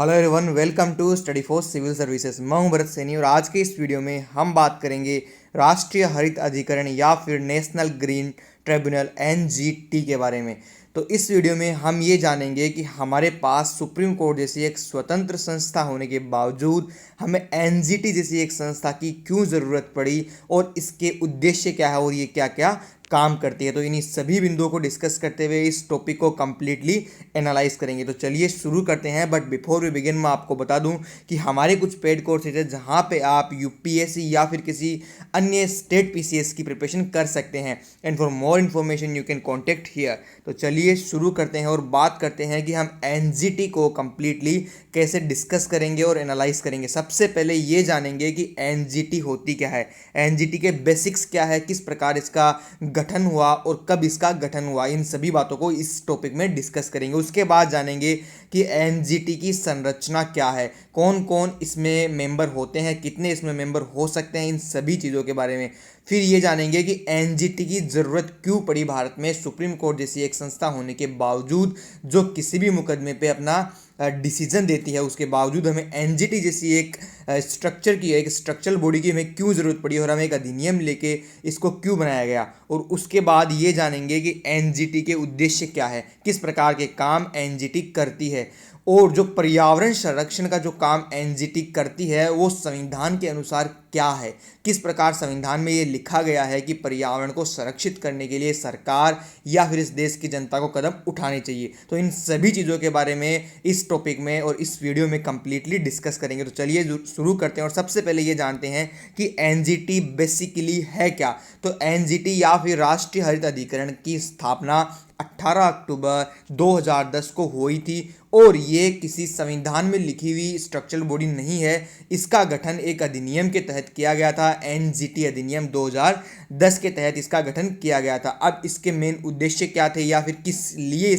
Hello everyone, welcome to study for civil services. मैं हूं भरत सैनी और आज के इस वीडियो में हम बात करेंगे राष्ट्रीय हरित अधिकरण या फिर नेशनल ग्रीन ट्रिब्यूनल (एनजीटी) के बारे में। तो इस वीडियो में हम ये जानेंगे कि हमारे पास सुप्रीम कोर्ट जैसी एक स्वतंत्र संस्था होने के बावजूद हमें एनजीटी जैसी एक संस्था की क्यों ज़रूरत पड़ी और इसके उद्देश्य क्या है और ये क्या क्या काम करती है। तो इन्हीं सभी बिंदुओं को डिस्कस करते हुए इस टॉपिक को कंप्लीटली एनालाइज करेंगे। तो चलिए शुरू करते हैं। बट बिफोर वी बिगिन मैं आपको बता दूं कि हमारे कुछ पेड कोर्सेज है जहां पे आप यूपीएससी या फिर किसी अन्य स्टेट पीसीएस की प्रिपरेशन कर सकते हैं। And for more information you can contact here. तो चलिए शुरू करते हैं और बात करते हैं कि हम एनजीटी को कंप्लीटली कैसे डिस्कस करेंगे और एनालाइज करेंगे। सबसे पहले ये जानेंगे कि एनजीटी होती क्या है, एनजीटी के बेसिक्स क्या है, किस प्रकार इसका गठन हुआ और कब इसका गठन हुआ। इन सभी बातों को इस टॉपिक में डिस्कस करेंगे। उसके बाद जानेंगे कि एनजीटी की संरचना क्या है, कौन कौन इसमें मेंबर होते हैं, कितने इसमें मेंबर हो सकते हैं, इन सभी चीज़ों के बारे में। फिर ये जानेंगे कि एनजीटी की ज़रूरत क्यों पड़ी भारत में सुप्रीम कोर्ट जैसी एक संस्था होने के बावजूद, जो किसी भी मुकदमे पे अपना डिसीजन देती है। उसके बावजूद हमें एनजीटी जैसी एक स्ट्रक्चर की, एक स्ट्रक्चरल बॉडी की हमें क्यों ज़रूरत पड़ी और हमें एक अधिनियम लेके इसको क्यों बनाया गया। और उसके बाद ये जानेंगे कि एनजीटी के उद्देश्य क्या है, किस प्रकार के काम एनजीटी करती है और जो पर्यावरण संरक्षण का जो काम एनजीटी करती है वो संविधान के अनुसार क्या है, किस प्रकार संविधान में ये लिखा गया है कि पर्यावरण को संरक्षित करने के लिए सरकार या फिर इस देश की जनता को कदम उठाने चाहिए। तो इन सभी चीज़ों के बारे में इस टॉपिक में और इस वीडियो में कंप्लीटली डिस्कस करेंगे। तो चलिए शुरू करते हैं और सबसे पहले ये जानते हैं कि एनजीटी बेसिकली है क्या। तो एनजीटी या फिर राष्ट्रीय हरित अधिकरण की स्थापना 18 अक्टूबर 2010 को हुई थी और ये किसी संविधान में लिखी हुई स्ट्रक्चरल बॉडी नहीं है। इसका गठन एक अधिनियम के तहत किया गया था, एनजीटी अधिनियम 2010 के तहत इसका गठन किया गया था। अब इसके मेन उद्देश्य क्या थे या फिर किस लिए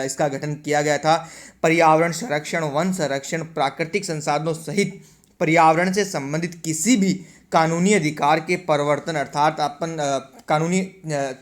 इसका गठन किया गया था। पर्यावरण संरक्षण, वन संरक्षण, प्राकृतिक संसाधनों सहित पर्यावरण से संबंधित किसी भी कानूनी अधिकार के परिवर्तन, अर्थात अपन कानूनी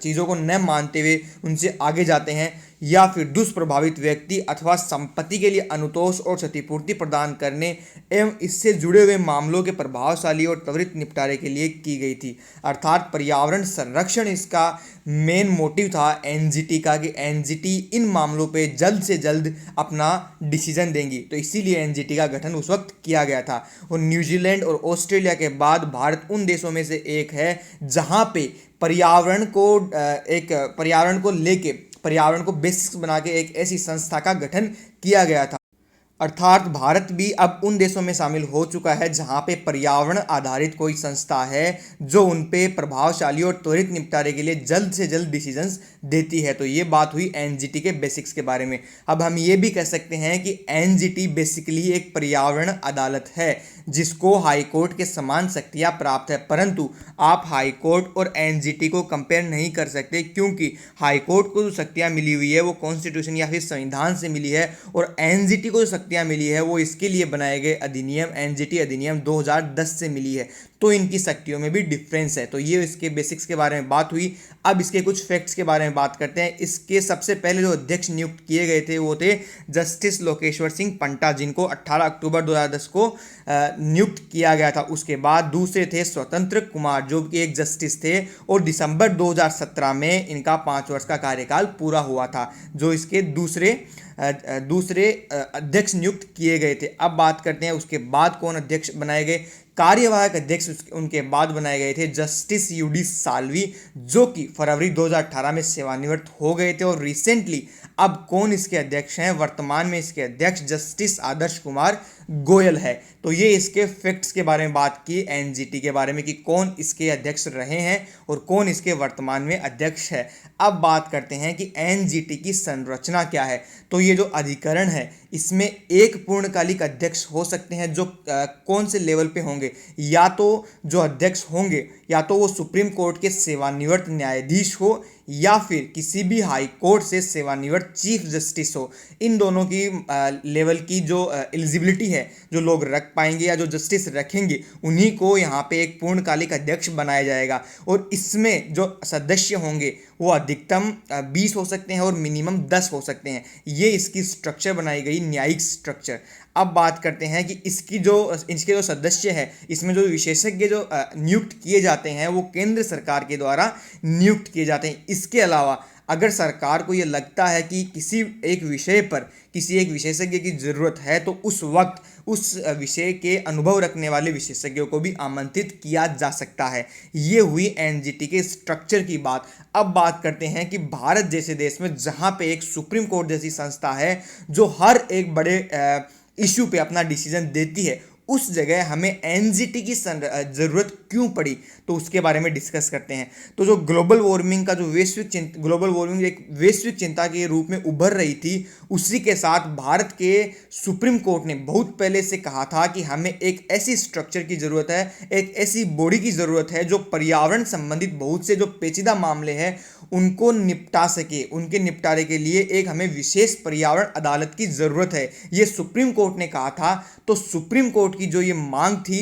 चीज़ों को न मानते हुए उनसे आगे जाते हैं या फिर दुष्प्रभावित व्यक्ति अथवा संपत्ति के लिए अनुतोष और क्षतिपूर्ति प्रदान करने एवं इससे जुड़े हुए मामलों के प्रभावशाली और त्वरित निपटारे के लिए की गई थी। अर्थात पर्यावरण संरक्षण इसका मेन मोटिव था एनजीटी का, कि एनजीटी इन मामलों पे जल्द से जल्द अपना डिसीजन देंगी। तो इसीलिए एनजीटी का गठन उस वक्त किया गया था। और न्यूजीलैंड और ऑस्ट्रेलिया के बाद भारत उन देशों में से एक है जहाँ पे पर्यावरण को लेके, पर्यावरण को बेसिस बना के एक ऐसी संस्था का गठन किया गया था। अर्थात भारत भी अब उन देशों में शामिल हो चुका है जहां पे पर्यावरण आधारित कोई संस्था है जो उन पे प्रभावशाली और त्वरित निपटारे के लिए जल्द से जल्द डिसीजंस देती है। तो ये बात हुई एनजीटी के बेसिक्स के बारे में। अब हम ये भी कह सकते हैं कि एनजीटी बेसिकली एक पर्यावरण अदालत है जिसको हाई कोर्ट के समान शक्तियाँ प्राप्त है। परंतु आप हाई कोर्ट और एनजीटी को कंपेयर नहीं कर सकते, क्योंकि हाई कोर्ट को जो शक्तियाँ मिली हुई है वो कॉन्स्टिट्यूशन या फिर संविधान से मिली है और एनजीटी को जो शक्तियाँ मिली है वो इसके लिए बनाए गए अधिनियम, एनजीटी अधिनियम 2010 से मिली है। तो इनकी शक्तियों में भी डिफरेंस है। तो ये इसके बेसिक्स के बारे में बात हुई। अब इसके कुछ फैक्ट्स के बारे में बात करते हैं। इसके सबसे पहले जो अध्यक्ष नियुक्त किए गए थे वो थे जस्टिस लोकेश्वर सिंह पंटा, जिनको 18 अक्टूबर 2010 को नियुक्त किया गया था। उसके बाद दूसरे थे स्वतंत्र कुमार, जो कि एक जस्टिस थे और दिसंबर 2017 में इनका 5 वर्ष का कार्यकाल पूरा हुआ था, जो इसके दूसरे अध्यक्ष नियुक्त किए गए थे। अब बात करते हैं उसके बाद कौन अध्यक्ष बनाए गए। कार्यवाहक अध्यक्ष उनके बाद बनाए गए थे जस्टिस यूडी साल्वी, जो कि फरवरी 2018 में सेवानिवृत्त हो गए थे। और रिसेंटली अब कौन इसके अध्यक्ष हैं, वर्तमान में इसके अध्यक्ष जस्टिस आदर्श कुमार गोयल है। तो ये इसके फैक्ट्स के बारे में बात की एनजीटी के बारे में कि कौन इसके अध्यक्ष रहे हैं और कौन इसके वर्तमान में अध्यक्ष है। अब बात करते हैं कि एनजीटी की संरचना क्या है। तो ये जो अधिकरण है इसमें एक पूर्णकालिक अध्यक्ष हो सकते हैं, जो कौन से लेवल पे होंगे, या तो जो अध्यक्ष होंगे या तो वो सुप्रीम कोर्ट के सेवानिवृत्त न्यायाधीश हो या फिर किसी भी हाई कोर्ट से सेवानिवृत्त चीफ जस्टिस हो। इन दोनों की लेवल की जो एलिजिबिलिटी है जो लोग रख पाएंगे या जो जस्टिस रखेंगे उन्हीं को यहाँ पे एक पूर्णकालिक अध्यक्ष बनाया जाएगा। और इसमें जो सदस्य होंगे वो अधिकतम 20 हो सकते हैं और मिनिमम 10 हो सकते हैं। ये इसकी स्ट्रक्चर बनाई गई न्यायिक स्ट्रक्चर। अब बात करते हैं कि इसके जो सदस्य है, इसमें जो विशेषज्ञ जो नियुक्त किए जाते हैं वो केंद्र सरकार के द्वारा नियुक्त किए जाते हैं। इसके अलावा अगर सरकार को ये लगता है कि किसी एक विषय पर किसी एक विशेषज्ञ की ज़रूरत है तो उस वक्त उस विषय के अनुभव रखने वाले विशेषज्ञों को भी आमंत्रित किया जा सकता है। ये हुई एनजीटी के स्ट्रक्चर की बात। अब बात करते हैं कि भारत जैसे देश में जहाँ पे एक सुप्रीम कोर्ट जैसी संस्था है जो हर एक बड़े इशू पे अपना डिसीजन देती है, उस जगह हमें एनजीटी की ज़रूरत क्यों पड़ी, तो उसके बारे में डिस्कस करते हैं। तो जो ग्लोबल वार्मिंग का जो ग्लोबल वार्मिंग एक वैश्विक चिंता के रूप में उभर रही थी, उसी के साथ भारत के सुप्रीम कोर्ट ने बहुत पहले से कहा था कि हमें एक ऐसी स्ट्रक्चर की ज़रूरत है, एक ऐसी बॉडी की ज़रूरत है जो पर्यावरण संबंधित बहुत से जो पेचीदा मामले हैं उनको निपटा सके। उनके निपटारे के लिए एक हमें विशेष पर्यावरण अदालत की ज़रूरत है, ये सुप्रीम कोर्ट ने कहा था। तो सुप्रीम कोर्ट की जो ये मांग थी,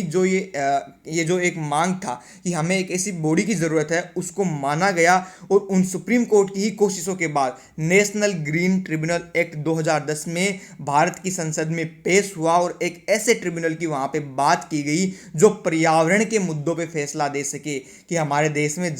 ये जो एक मांग था कि हमें एक ऐसी बॉडी की ज़रूरत है, उसको माना गया। और उन सुप्रीम कोर्ट की ही कोशिशों के बाद नेशनल ग्रीन ट्रिब्यूनल एक्ट 2010 में भारत की संसद में पेश हुआ और एक ऐसे ट्रिब्यूनल की वहाँ पे बात की गई जो पर्यावरण के मुद्दों पे फैसला दे सके कि हमारे देश में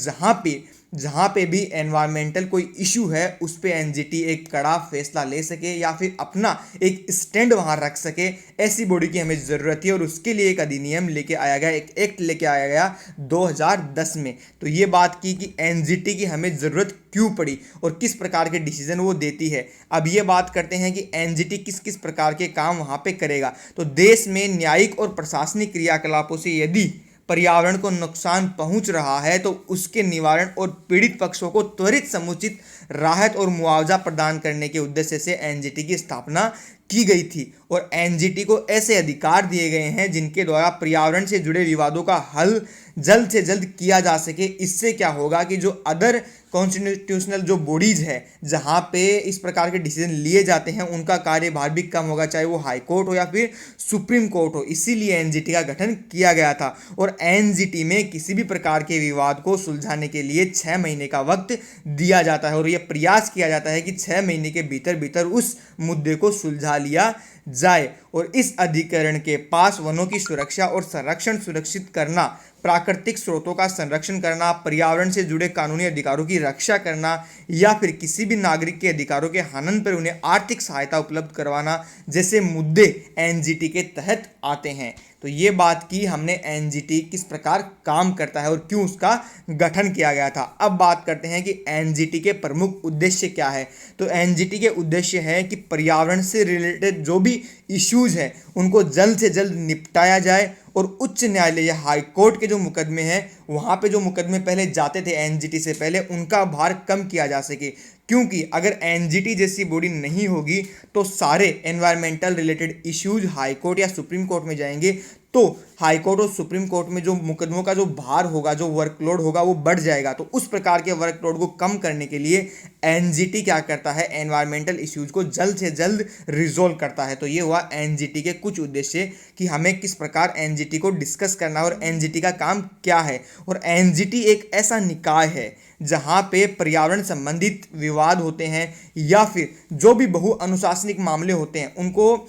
जहाँ पे भी एनवायरमेंटल कोई इशू है उस पे एनजीटी एक कड़ा फैसला ले सके या फिर अपना एक स्टैंड वहाँ रख सके। ऐसी बॉडी की हमें ज़रूरत थी और उसके लिए एक अधिनियम लेके आया गया, एक एक्ट लेके आया गया 2010 में। तो ये बात की कि एनजीटी की हमें ज़रूरत क्यों पड़ी और किस प्रकार के डिसीजन वो देती है। अब ये बात करते हैं कि एनजीटी किस किस प्रकार के काम वहाँ पे करेगा। तो देश में न्यायिक और प्रशासनिक क्रियाकलापों से यदि पर्यावरण को नुकसान पहुंच रहा है तो उसके निवारण और पीड़ित पक्षों को त्वरित समुचित राहत और मुआवजा प्रदान करने के उद्देश्य से एनजीटी की स्थापना की गई थी। और एनजीटी को ऐसे अधिकार दिए गए हैं जिनके द्वारा पर्यावरण से जुड़े विवादों का हल जल्द से जल्द किया जा सके। इससे क्या होगा कि जो अदर कॉन्स्टिट्यूशनल जो बॉडीज़ है जहाँ पे इस प्रकार के डिसीजन लिए जाते हैं उनका कार्यभार भी कम होगा, चाहे वो हाई कोर्ट हो या फिर सुप्रीम कोर्ट हो। इसीलिए एनजीटी का गठन किया गया था। और एनजीटी में किसी भी प्रकार के विवाद को सुलझाने के लिए 6 महीने का वक्त दिया जाता है और यह प्रयास किया जाता है कि 6 महीने के भीतर भीतर उस मुद्दे को सुलझा लिया जाए। और इस अधिकरण के पास वनों की सुरक्षा और संरक्षण सुरक्षित करना, प्राकृतिक स्रोतों का संरक्षण करना, पर्यावरण से जुड़े कानूनी अधिकारों की रक्षा करना या फिर किसी भी नागरिक के अधिकारों के हनन पर उन्हें आर्थिक सहायता उपलब्ध करवाना जैसे मुद्दे एनजीटी के तहत आते हैं। तो ये बात की हमने एनजीटी किस प्रकार काम करता है और क्यों उसका गठन किया गया था। अब बात करते हैं कि एनजीटी के प्रमुख उद्देश्य क्या है। तो एनजीटी के उद्देश्य है कि पर्यावरण से रिलेटेड जो भी इश्यूज हैं उनको जल्द से जल्द निपटाया जाए और उच्च न्यायालय या हाई कोर्ट के जो मुकदमे हैं वहाँ पे जो मुकदमे पहले जाते थे एनजीटी से पहले उनका भार कम किया जा सके। क्योंकि अगर एनजीटी जैसी बॉडी नहीं होगी तो सारे environmental related issues high court या सुप्रीम कोर्ट में जाएंगे, तो हाई कोर्ट और सुप्रीम कोर्ट में जो मुकदमों का जो भार होगा, जो वर्कलोड होगा वो बढ़ जाएगा। तो उस प्रकार के वर्कलोड को कम करने के लिए एनजीटी क्या करता है, एनवायरमेंटल इश्यूज को जल्द से जल्द रिजोल्व करता है। तो ये हुआ एनजीटी के कुछ उद्देश्य कि हमें किस प्रकार एनजीटी को डिस्कस करना है और एनजीटी का काम क्या है। और एनजीटी एक ऐसा निकाय है जहाँ पे पर्यावरण संबंधित विवाद होते हैं या फिर जो भी बहुअनुशासनिक मामले होते हैं उनको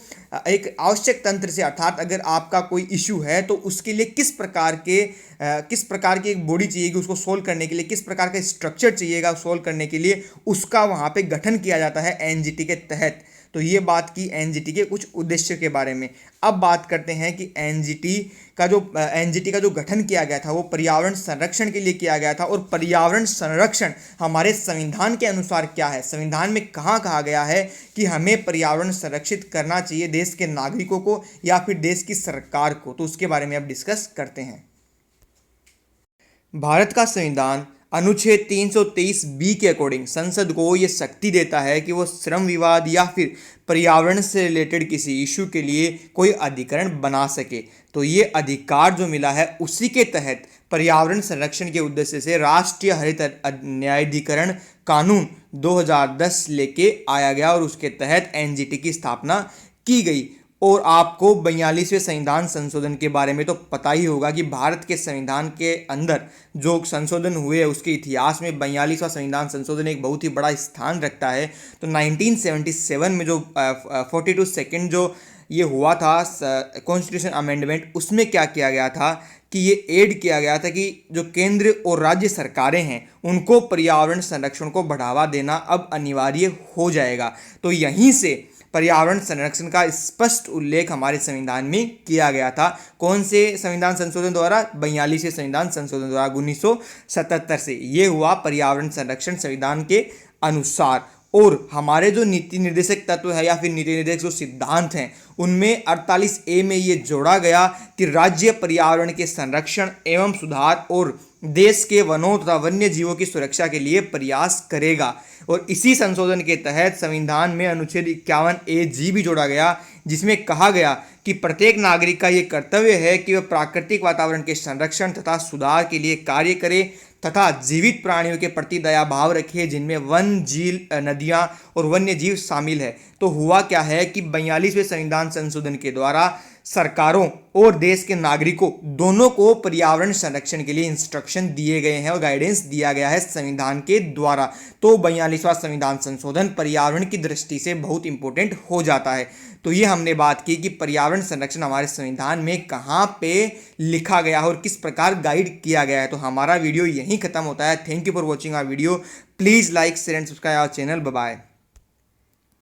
एक आवश्यक तंत्र से, अर्थात अगर आपका कोई इशू है तो उसके लिए किस प्रकार की एक बॉडी चाहिएगी उसको सोल्व करने के लिए, किस प्रकार का स्ट्रक्चर चाहिएगा सोल्व करने के लिए, उसका वहाँ पे गठन किया जाता है एनजीटी के तहत। तो ये बात की एनजीटी के कुछ उद्देश्य के बारे में। अब बात करते हैं कि एनजीटी का जो गठन किया गया था वो पर्यावरण संरक्षण के लिए किया गया था। और पर्यावरण संरक्षण हमारे संविधान के अनुसार क्या है, संविधान में कहाँ कहा गया है कि हमें पर्यावरण संरक्षित करना चाहिए देश के नागरिकों को या फिर देश की सरकार को, तो उसके बारे में अब डिस्कस करते हैं। भारत का संविधान अनुच्छेद 323B के अकॉर्डिंग संसद को ये शक्ति देता है कि वो श्रम विवाद या फिर पर्यावरण से रिलेटेड किसी इशू के लिए कोई अधिकरण बना सके। तो ये अधिकार जो मिला है उसी के तहत पर्यावरण संरक्षण के उद्देश्य से राष्ट्रीय हरित न्यायाधिकरण कानून 2010 लेके आया गया और उसके तहत एनजीटी की स्थापना की गई। और आपको 42वें संविधान संशोधन के बारे में तो पता ही होगा कि भारत के संविधान के अंदर जो संशोधन हुए उसके इतिहास में 42वां संविधान संशोधन एक बहुत ही बड़ा स्थान रखता है। तो 1977 में जो 42 सेकेंड जो ये हुआ था कॉन्स्टिट्यूशन अमेंडमेंट, उसमें क्या किया गया था कि ये ऐड किया गया था कि जो केंद्र और राज्य सरकारें हैं उनको पर्यावरण संरक्षण को बढ़ावा देना अब अनिवार्य हो जाएगा। तो यहीं से पर्यावरण संरक्षण का स्पष्ट उल्लेख हमारे संविधान में किया गया था। कौन से संविधान संशोधन द्वारा? 42वें संविधान संशोधन द्वारा 1977 से ये हुआ पर्यावरण संरक्षण संविधान के अनुसार। और हमारे जो नीति निर्देशक तत्व है या फिर नीति निर्देशक जो सिद्धांत हैं उनमें 48A में ये जोड़ा गया कि राज्य पर्यावरण के संरक्षण एवं सुधार और देश के वनों तथा वन्य जीवों की सुरक्षा के लिए प्रयास करेगा। और इसी संशोधन के तहत संविधान में अनुच्छेद 51A(G) भी जोड़ा गया, जिसमें कहा गया कि प्रत्येक नागरिक का ये कर्तव्य है कि वह प्राकृतिक वातावरण के संरक्षण तथा सुधार के लिए कार्य करे तथा जीवित प्राणियों के प्रति दया भाव रखे, जिनमें वन, झील, नदियाँ और वन्य जीव शामिल है। तो हुआ क्या है कि 42वें संविधान संशोधन के द्वारा सरकारों और देश के नागरिकों दोनों को पर्यावरण संरक्षण के लिए इंस्ट्रक्शन दिए गए हैं और गाइडेंस दिया गया है संविधान के द्वारा। तो 42वां संविधान संशोधन पर्यावरण की दृष्टि से बहुत इंपॉर्टेंट हो जाता है। तो ये हमने बात की कि पर्यावरण संरक्षण हमारे संविधान में कहाँ पे लिखा गया है और किस प्रकार गाइड किया गया है। तो हमारा वीडियो यहीं खत्म होता है। Thank you for watching our video. Please like, share and subscribe our channel. Bye bye.